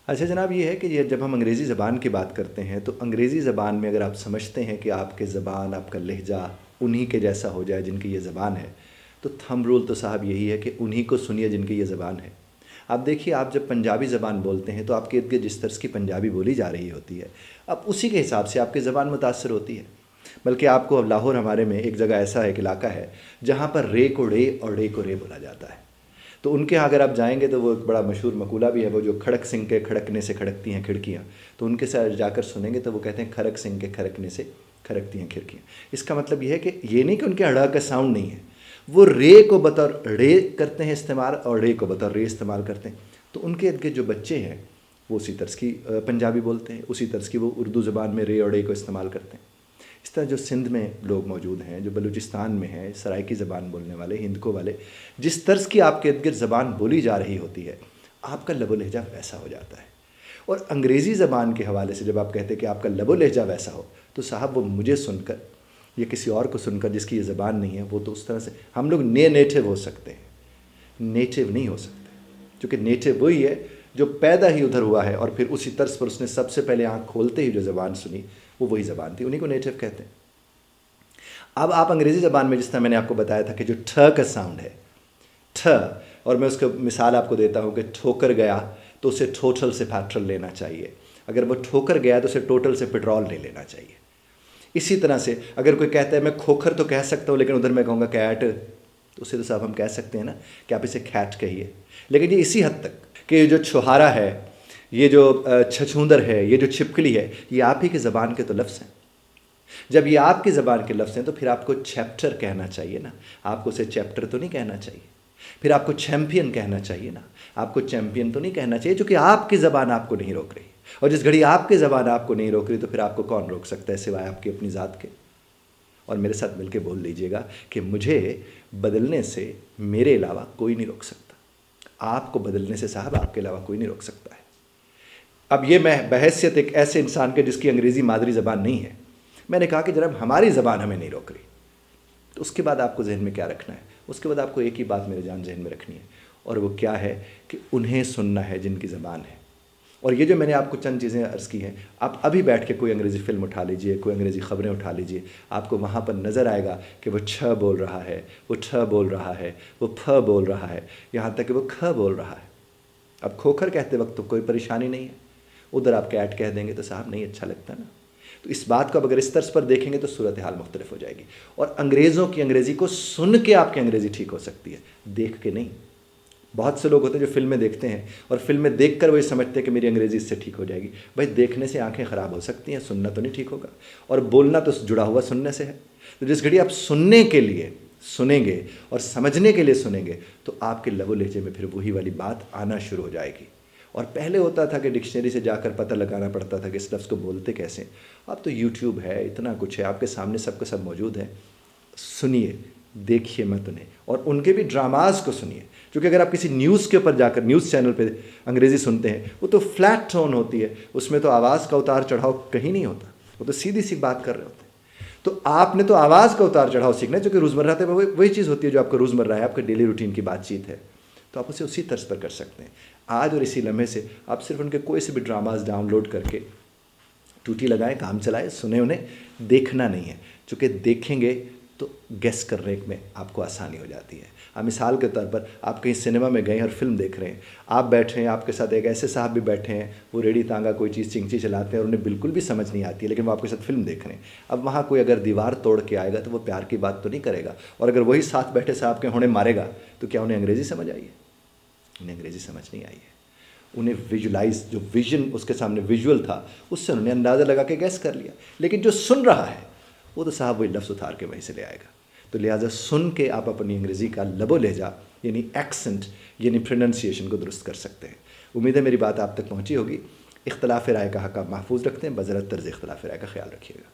اچھا جناب، یہ ہے کہ یہ جب ہم انگریزی زبان کی بات کرتے ہیں تو انگریزی زبان میں اگر آپ سمجھتے ہیں کہ آپ کے زبان، آپ کا لہجہ انہی کے جیسا ہو جائے جن کی یہ زبان ہے، تو تھم رول تو صاحب یہی ہے کہ انہی کو سنیے جن کی یہ زبان ہے۔ آپ دیکھیے، آپ جب پنجابی زبان بولتے ہیں تو آپ کے ارد گرد جس طرز کی پنجابی بولی جا رہی ہوتی ہے، اب اسی کے حساب سے آپ کی زبان متاثر ہوتی ہے۔ بلکہ آپ کو لاہور ہمارے میں ایک جگہ ایسا ایک علاقہ ہے جہاں پر رے کو رے اور رے کو رے بولا جاتا ہے۔ تو ان کے یہاں اگر آپ جائیں گے تو وہ ایک بڑا مشہور مقولہ بھی ہے، وہ جو کھڑک سنگھ کے کھڑکنے سے کھڑکتی ہیں کھڑکیاں، تو ان کے ساتھ جا کر سنیں گے تو وہ کہتے ہیں کھڑک سنگھ کے کھڑکنے سے کھڑکتی ہیں کھڑکیاں۔ اس کا مطلب یہ ہے کہ یہ نہیں کہ ان کے اڑا کا ساؤنڈ نہیں ہے، وہ رے کو بطور رے کرتے ہیں استعمال اور رے کو بطور رے استعمال کرتے ہیں۔ تو ان کے ارد گرد جو بچے ہیں وہ اسی طرز کی پنجابی بولتے ہیں، اسی طرز کی وہ اردو زبان میں رے اور رے کو استعمال کرتے ہیں۔ اس طرح جو سندھ میں لوگ موجود ہیں، جو بلوچستان میں ہیں، سرائیکی زبان بولنے والے، ہندکو والے، جس طرز کی آپ کے ارد گرد زبان بولی جا رہی ہوتی ہے، آپ کا لب و لہجہ ویسا ہو جاتا ہے۔ اور انگریزی زبان کے حوالے سے جب آپ کہتے ہیں کہ آپ کا لب و لہجہ ویسا ہو، تو صاحب وہ مجھے سن کر یا کسی اور کو سن کر جس کی یہ زبان نہیں ہے، وہ تو اس طرح سے ہم لوگ نیٹو ہو سکتے ہیں، نیٹو نہیں ہو سکتے، کیونکہ نیٹو وہی ہے جو پیدا ہی ادھر ہوا ہے اور پھر اسی طرز پر اس نے سب سے پہلے آنکھ کھولتے ہی جو زبان سنی وہ وہی زبان تھی، انہیں کو نیٹو کہتے ہیں۔ اب آپ انگریزی زبان میں جس طرح میں نے آپ کو بتایا تھا کہ جو ٹھ کا ساؤنڈ ہے، ٹھ، اور میں اس کو مثال آپ کو دیتا ہوں کہ ٹھوکر گیا تو اسے ٹوٹل سے پیٹرول لینا چاہیے، اگر وہ ٹھوکر گیا تو اسے ٹوٹل سے پیٹرول نہیں لینا چاہیے۔ اسی طرح سے اگر کوئی کہتا ہے میں کھوکھر تو کہہ سکتا ہوں لیکن ادھر میں کہوں گا کیٹ، تو اسے تو صاحب ہم کہہ سکتے ہیں نا کہ آپ اسے کھیٹ کہیے، لیکن یہ اسی حد تک کہ جو چھہارا ہے، یہ جو چھچھوندر ہے، یہ جو چھپکلی ہے، یہ آپ ہی کی زبان کے تو لفظ ہیں۔ جب یہ آپ کی زبان کے لفظ ہیں تو پھر آپ کو چیپٹر کہنا چاہیے نا، آپ کو اسے چیپٹر تو نہیں کہنا چاہیے۔ پھر آپ کو چیمپئن کہنا چاہیے نا، آپ کو چیمپئن تو نہیں کہنا چاہیے، چونکہ آپ کی زبان آپ کو نہیں روک رہی، اور جس گھڑی آپ کی زبان آپ کو نہیں روک رہی تو پھر آپ کو کون روک سکتا ہے سوائے آپ کی اپنی ذات کے۔ اور میرے ساتھ مل کے بول لیجئے گا کہ مجھے بدلنے سے میرے علاوہ کوئی نہیں روک سکتا، آپ کو بدلنے سے صاحب آپ کے علاوہ کوئی نہیں روک سکتا ہے۔ اب یہ میں بحیثیت ایک ایسے انسان کے جس کی انگریزی مادری زبان نہیں ہے، میں نے کہا کہ جناب ہماری زبان ہمیں نہیں روک رہی، تو اس کے بعد آپ کو ذہن میں کیا رکھنا ہے؟ اس کے بعد آپ کو ایک ہی بات میرے جان ذہن میں رکھنی ہے، اور وہ کیا ہے کہ انہیں سننا ہے جن کی زبان ہے۔ اور یہ جو میں نے آپ کو چند چیزیں عرض کی ہیں، آپ ابھی بیٹھ کے کوئی انگریزی فلم اٹھا لیجئے، کوئی انگریزی خبریں اٹھا لیجئے، آپ کو وہاں پر نظر آئے گا کہ وہ چھ بول رہا ہے، وہ ٹھ بول رہا ہے، وہ پھ بول رہا ہے، یہاں تک کہ وہ کھ بول رہا ہے۔ اب کھوکھر کہتے وقت تو کوئی پریشانی نہیں ہے، ادھر آپ کیٹ کہہ دیں گے تو صاحب نہیں اچھا لگتا نا۔ تو اس بات کو اب اگر اس طرز پر دیکھیں گے تو صورتحال مختلف ہو جائے گی، اور انگریزوں کی انگریزی کو سن کے آپ کی انگریزی ٹھیک ہو سکتی ہے، دیکھ کے نہیں۔ بہت سے لوگ ہوتے ہیں جو فلمیں دیکھتے ہیں اور فلمیں دیکھ کر وہ یہ سمجھتے ہیں کہ میری انگریزی اس سے ٹھیک ہو جائے گی۔ بھائی دیکھنے سے آنکھیں خراب ہو سکتی ہیں، سننا تو نہیں ٹھیک ہوگا، اور بولنا تو جڑا ہوا سننے سے ہے۔ تو جس گھڑی آپ سننے کے لیے سنیں گے اور سمجھنے کے لیے سنیں گے تو آپ کے لب و لہجے میں پھر وہی والی بات آنا شروع ہو جائے گی۔ اور پہلے ہوتا تھا کہ ڈکشنری سے جا کر پتہ لگانا پڑتا تھا کہ اس لفظ کو بولتے کیسے، اب تو یوٹیوب ہے، اتنا کچھ ہے آپ کے سامنے، سب کا سب موجود ہے۔ سنیے، دیکھیے مت انہیں، اور ان کے بھی ڈراماز کو سنیے، کیونکہ اگر آپ کسی نیوز کے اوپر جا کر نیوز چینل پہ انگریزی سنتے ہیں، وہ تو فلیٹ ٹون ہوتی ہے، اس میں تو آواز کا اتار چڑھاؤ کہیں نہیں ہوتا، وہ تو سیدھی سی بات کر رہے ہوتے ہیں۔ تو آپ نے تو آواز کا اتار چڑھاؤ سیکھنا ہے، جو کہ روزمرہ ہے، وہی چیز ہوتی ہے جو آپ کو روزمرہ ہے، آپ کے ڈیلی روٹین کی بات چیت ہے، تو آپ اسے اسی طرز پر کر سکتے ہیں۔ آج اور اسی لمحے سے آپ صرف ان کے کوئی سے بھی ڈراماز ڈاؤن لوڈ کر کے ٹوٹی لگائیں، کام چلائیں، سنیں انہیں، دیکھنا نہیں ہے، چونکہ دیکھیں گے تو گیس کرنے میں آپ کو آسانی ہو جاتی ہے۔ اب مثال کے طور پر آپ کہیں سنیما میں گئے اور فلم دیکھ رہے ہیں، آپ بیٹھے ہیں، آپ کے ساتھ ایک ایسے صاحب بھی بیٹھے ہیں، وہ ریڑھی تانگا کوئی چیز چنگچی چلاتے ہیں اور انہیں بالکل بھی سمجھ نہیں آتی ہے، لیکن وہ آپ کے ساتھ فلم دیکھ رہے ہیں۔ اب وہاں کوئی اگر دیوار توڑ کے آئے گا تو وہ پیار کی بات تو نہیں کرے گا، اور اگر وہی ساتھ بیٹھے صاحب کے ہونے مارے گا تو کیا انہیں انگریزی سمجھ آئی ہے؟ انہیں انگریزی سمجھ نہیں آئی ہے۔ انہیں ویژولائز، جو ویژن اس کے سامنے ویژول تھا، اس سے انہوں نے اندازہ لگا کے گیس کر لیا، لیکن جو سن رہا ہے وہ تو صاحب وہی لفظ اتار کے وہیں سے لے آئے گا۔ تو لہٰذا سن کے آپ اپنی انگریزی کا لب و لہجہ یعنی ایکسنٹ یعنی پروننسیشن کو درست کر سکتے ہیں۔ امید ہے میری بات آپ تک پہنچی ہوگی۔ اختلاف رائے کا حق آپ محفوظ رکھتے ہیں، بذرت طرز اختلاف رائے کا خیال رکھیے گا۔